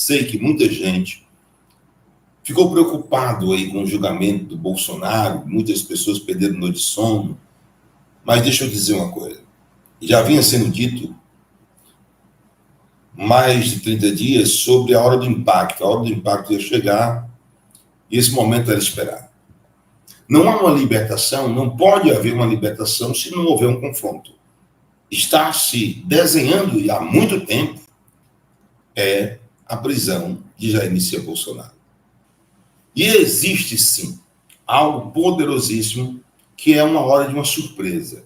sei que muita gente ficou preocupado aí com o julgamento do Bolsonaro, muitas pessoas perderam noite de sono, mas deixa eu dizer uma coisa. Já vinha sendo dito mais de 30 dias sobre a hora do impacto. A hora do impacto ia chegar e esse momento era esperado. Não há uma libertação, não pode haver uma libertação se não houver um confronto. Está se desenhando e há muito tempo a prisão de Jair Messias Bolsonaro. E existe sim algo poderosíssimo que é uma hora de uma surpresa.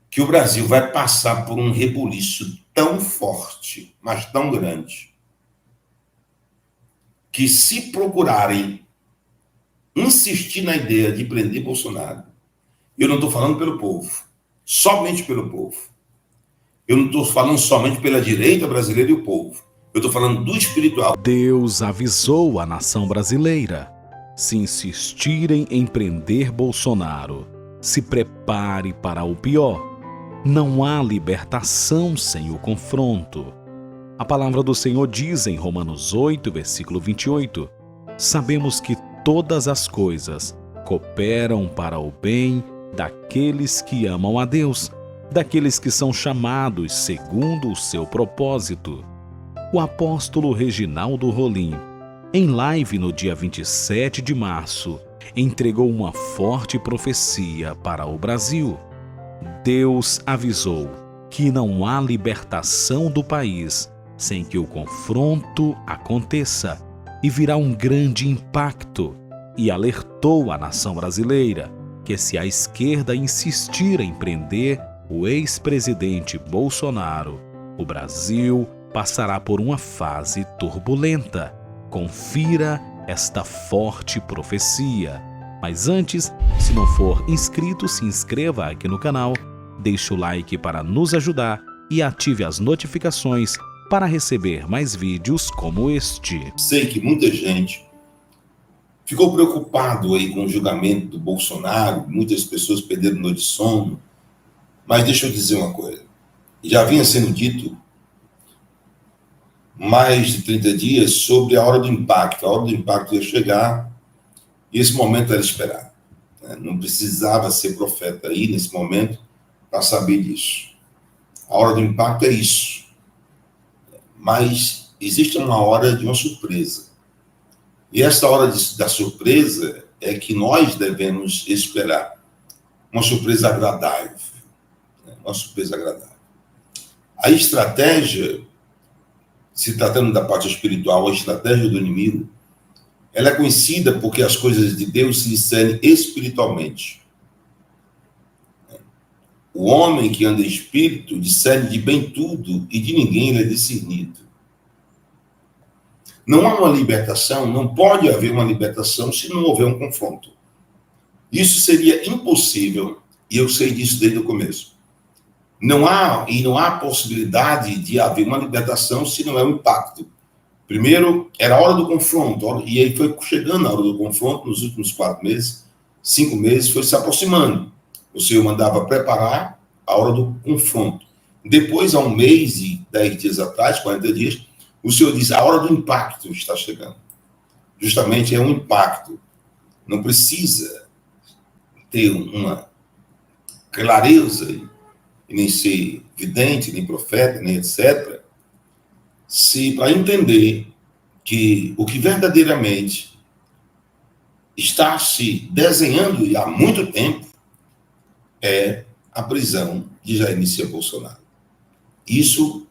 Que o Brasil vai passar por um rebuliço tão forte, mas tão grande, que se procurarem insistir na ideia de prender Bolsonaro, eu não estou falando pelo povo, somente pelo povo. Eu não estou falando somente pela direita brasileira e o povo. Eu estou falando do espiritual. Deus avisou a nação brasileira: se insistirem em prender Bolsonaro, se prepare para o pior. Não há libertação sem o confronto. A palavra do Senhor diz em Romanos 8, versículo 28, sabemos que todas as coisas cooperam para o bem daqueles que amam a Deus, daqueles que são chamados segundo o seu propósito. O apóstolo Reginaldo Rolim, em live no dia 27 de março, entregou uma forte profecia para o Brasil. Deus avisou que não há libertação do país sem que o confronto aconteça e virá um grande impacto, e alertou a nação brasileira que se a esquerda insistir em prender o ex-presidente Bolsonaro, o Brasil passará por uma fase turbulenta. Confira esta forte profecia. Mas antes, se não for inscrito, se inscreva aqui no canal, deixe o like para nos ajudar e ative as notificações para receber mais vídeos como este. Sei que muita gente ficou preocupado aí com o julgamento do Bolsonaro, muitas pessoas perderam noite de sono, mas deixa eu dizer uma coisa. Já vinha sendo dito mais de 30 dias sobre a hora do impacto. A hora do impacto ia chegar e esse momento era esperado. Não precisava ser profeta aí nesse momento para saber disso. A hora do impacto é isso. Mas existe uma hora de uma surpresa. E essa hora da surpresa é que nós devemos esperar. Uma surpresa agradável. Uma surpresa agradável. A estratégia, se tratando da parte espiritual, a estratégia do inimigo, ela é conhecida porque as coisas de Deus se discernem espiritualmente. O homem que anda em espírito discerne de bem tudo e de ninguém ele é discernido. Não há uma libertação, não pode haver uma libertação se não houver um confronto. Isso seria impossível, e eu sei disso desde o começo. Não há possibilidade de haver uma libertação se não é um impacto. Primeiro, era a hora do confronto, e aí foi chegando a hora do confronto nos últimos 4 meses, 5 meses, foi se aproximando. O Senhor mandava preparar a hora do confronto. Depois, há 1 mês e 10 dias atrás, 40 dias, o Senhor diz, a hora do impacto está chegando. Justamente é um impacto. Não precisa ter uma clareza, e nem ser vidente, nem profeta, nem etc., para entender que o que verdadeiramente está se desenhando e há muito tempo é a prisão de Jair Messias Bolsonaro. Isso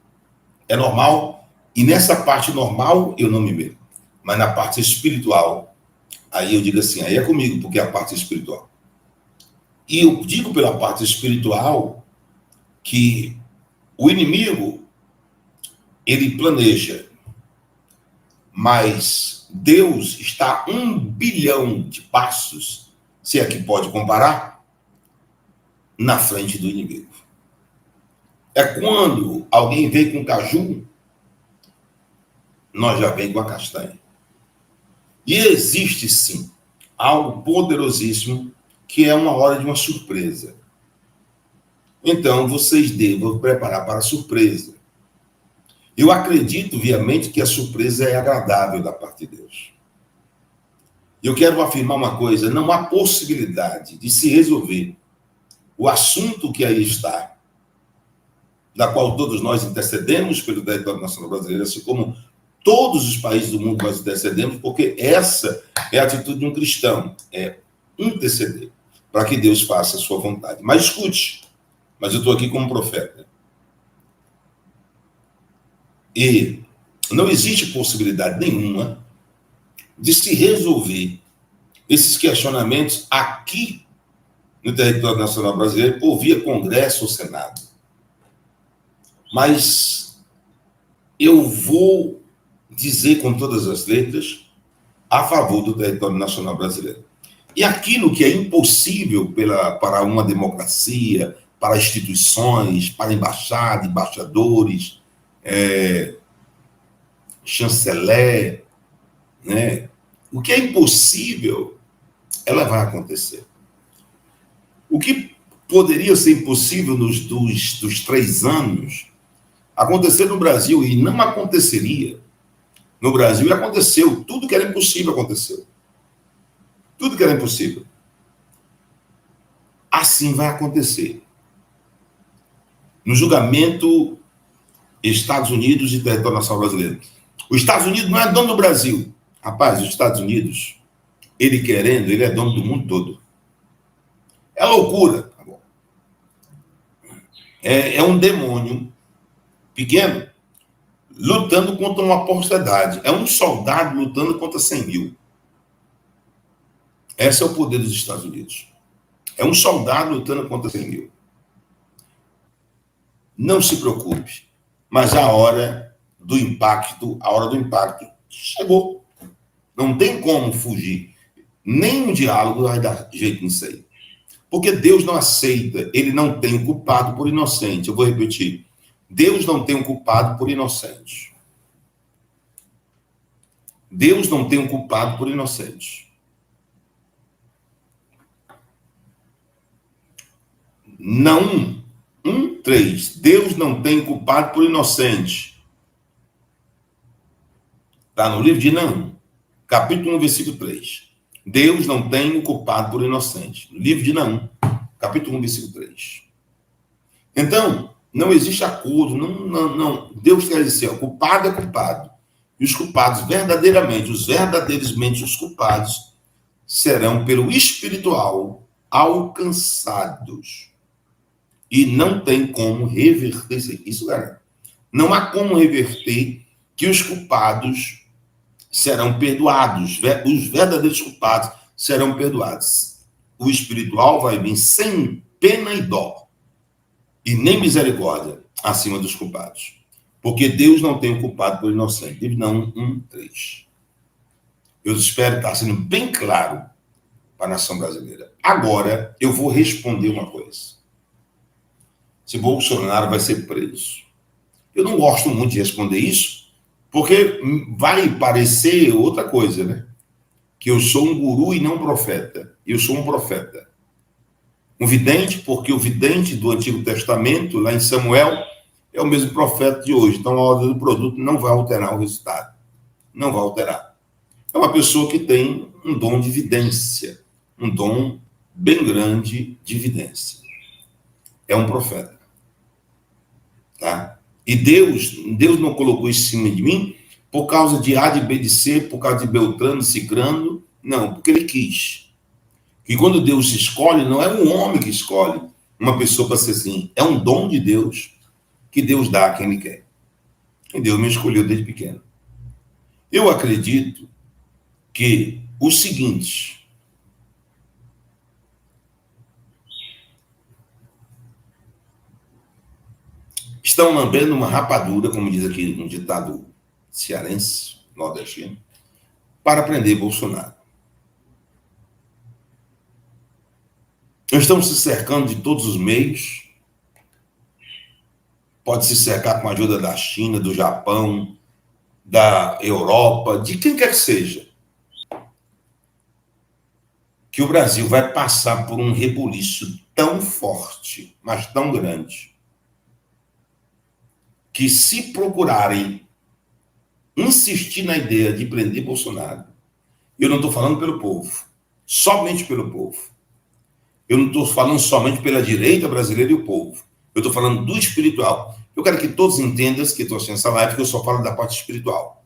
é normal, e nessa parte normal eu não me meto, mas na parte espiritual, aí eu digo assim, aí é comigo, porque é a parte espiritual. E eu digo pela parte espiritual que o inimigo, ele planeja, mas Deus está 1 bilhão de passos, se é que pode comparar, na frente do inimigo. É quando alguém vem com caju, nós já vem com a castanha. E existe sim algo poderosíssimo que é uma hora de uma surpresa. Então vocês devem preparar para a surpresa. Eu acredito viamente que a surpresa é agradável da parte de Deus. Eu quero afirmar uma coisa: não há possibilidade de se resolver o assunto que aí está, da qual todos nós intercedemos pelo território nacional brasileiro, assim como todos os países do mundo nós intercedemos, porque essa é a atitude de um cristão, é interceder para que Deus faça a sua vontade. Mas escute, mas eu estou aqui como profeta. E não existe possibilidade nenhuma de se resolver esses questionamentos aqui no território nacional brasileiro por via Congresso ou Senado. Mas eu vou dizer com todas as letras a favor do território nacional brasileiro. E aquilo que é impossível para uma democracia, para instituições, para embaixada, embaixadores, chanceler, né? O que é impossível, ela vai acontecer. O que poderia ser impossível dos 3 anos, acontecer no Brasil, e não aconteceria no Brasil, e aconteceu. Tudo que era impossível aconteceu. Tudo que era impossível. Assim vai acontecer. No julgamento Estados Unidos e território nacional brasileiro. Os Estados Unidos não é dono do Brasil. Rapaz, os Estados Unidos, ele querendo, ele é dono do mundo todo. É loucura. Tá bom. É um demônio pequeno lutando contra uma porcentagem. É um soldado lutando contra 100 mil. Esse é o poder dos Estados Unidos. É um soldado lutando contra 100 mil. Não se preocupe, mas a hora do impacto chegou. Não tem como fugir. Nem um diálogo vai dar jeito nisso aí. Porque Deus não aceita, ele não tem o culpado por inocente. Eu vou repetir. Deus não tem um culpado por inocente. Deus não tem um culpado por inocente. Não. 3. Deus não tem culpado por inocente. Está no livro de Naum, capítulo 1, versículo 3. Deus não tem o culpado por inocente. No livro de Naum, capítulo 1, versículo 3. Então, não existe acordo. Não. Deus quer dizer, o culpado é culpado. E os culpados verdadeiramente, os culpados, serão pelo espiritual alcançados. E não tem como reverter isso, galera. Não há como reverter que os culpados serão perdoados. Os verdadeiros culpados serão perdoados. O espiritual vai vir sem pena e dó. E nem misericórdia acima dos culpados. Porque Deus não tem o culpado por inocente. Não, 1:3. Eu espero estar sendo bem claro para a nação brasileira. Agora, eu vou responder uma coisa. Se Bolsonaro vai ser preso. Eu não gosto muito de responder isso, porque vai parecer outra coisa, né? Que eu sou um guru e não profeta. Eu sou um profeta. Um vidente, porque o vidente do Antigo Testamento, lá em Samuel, é o mesmo profeta de hoje. Então, a ordem do produto não vai alterar o resultado. Não vai alterar. É uma pessoa que tem um dom de vidência. Um dom bem grande de vidência. É um profeta. Tá? E Deus não colocou isso em cima de mim por causa de A, de B, de C, por causa de Beltrano, Cicrano. Não, porque ele quis. E quando Deus escolhe, não é um homem que escolhe uma pessoa para ser assim. É um dom de Deus que Deus dá a quem ele quer. E Deus me escolheu desde pequeno. Eu acredito que o seguinte... Estão lambendo uma rapadura, como diz aqui um ditado cearense, nordestino, para prender Bolsonaro. Estão se cercando de todos os meios. Pode se cercar com a ajuda da China, do Japão, da Europa, de quem quer que seja. Que o Brasil vai passar por um rebuliço tão forte, mas tão grande, que, se procurarem insistir na ideia de prender Bolsonaro, eu não estou falando pelo povo, somente pelo povo. Eu não estou falando somente pela direita brasileira e o povo. Eu estou falando do espiritual. Eu quero que todos entendam que estou assistindo essa live, que eu só falo da parte espiritual.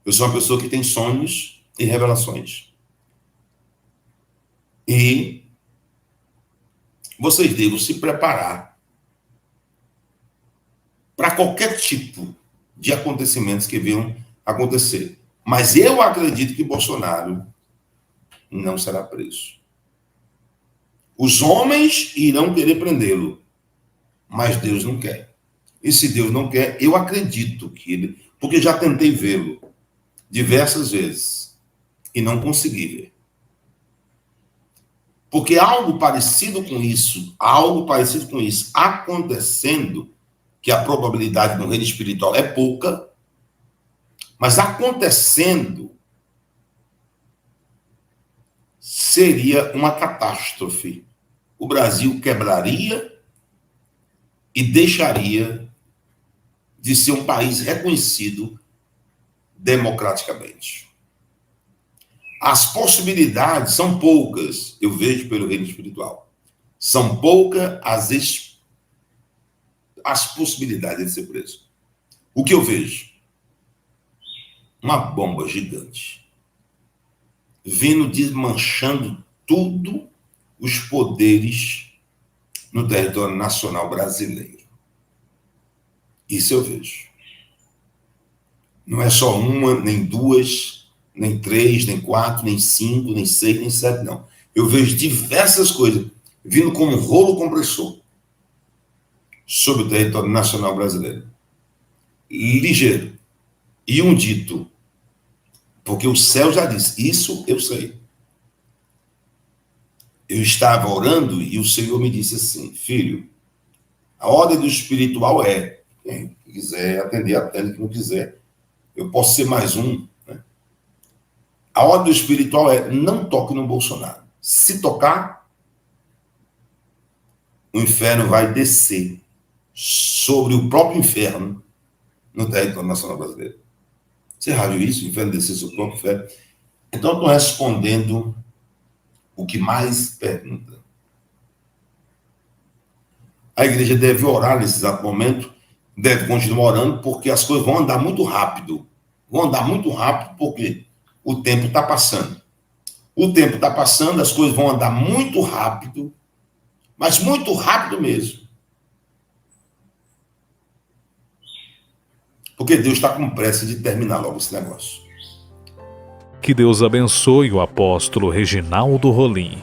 Eu sou uma pessoa que tem sonhos e revelações. E vocês devem se preparar para qualquer tipo de acontecimentos que venham acontecer. Mas eu acredito que Bolsonaro não será preso. Os homens irão querer prendê-lo, mas Deus não quer. E se Deus não quer, eu acredito que ele... Porque já tentei vê-lo diversas vezes e não consegui ver. Porque algo parecido com isso acontecendo, que a probabilidade no reino espiritual é pouca, mas acontecendo seria uma catástrofe. O Brasil quebraria e deixaria de ser um país reconhecido democraticamente. As possibilidades são poucas, eu vejo pelo reino espiritual. São poucas as possibilidades de ser preso. O que eu vejo? Uma bomba gigante vindo desmanchando tudo os poderes no território nacional brasileiro. Isso eu vejo. Não é só uma, nem duas, nem três, nem quatro, nem cinco, nem seis, nem sete, não. Eu vejo diversas coisas vindo como um rolo compressor sobre o território nacional brasileiro. Ligeiro. E um dito. Porque o céu já disse, isso eu sei. Eu estava orando e o Senhor me disse assim, filho, a ordem do espiritual é, quem quiser atender, atende, quem não quiser, eu posso ser mais um. Né? A ordem do espiritual é, não toque no Bolsonaro. Se tocar, o inferno vai descer sobre o próprio inferno no território nacional brasileiro. Você já viu isso? O inferno descer sobre o próprio inferno? Então, eu estou respondendo o que mais pergunta. A igreja deve orar nesse exato momento, deve continuar orando, porque as coisas vão andar muito rápido. Vão andar muito rápido porque o tempo está passando. O tempo está passando, as coisas vão andar muito rápido, mas muito rápido mesmo. Porque Deus está com pressa de terminar logo esse negócio. Que Deus abençoe o apóstolo Reginaldo Rolim.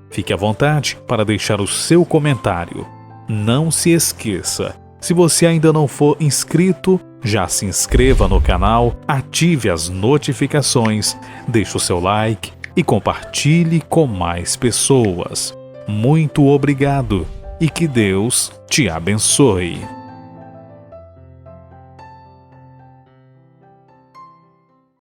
Fique à vontade para deixar o seu comentário. Não se esqueça, se você ainda não for inscrito, já se inscreva no canal, ative as notificações, deixe o seu like e compartilhe com mais pessoas. Muito obrigado e que Deus te abençoe.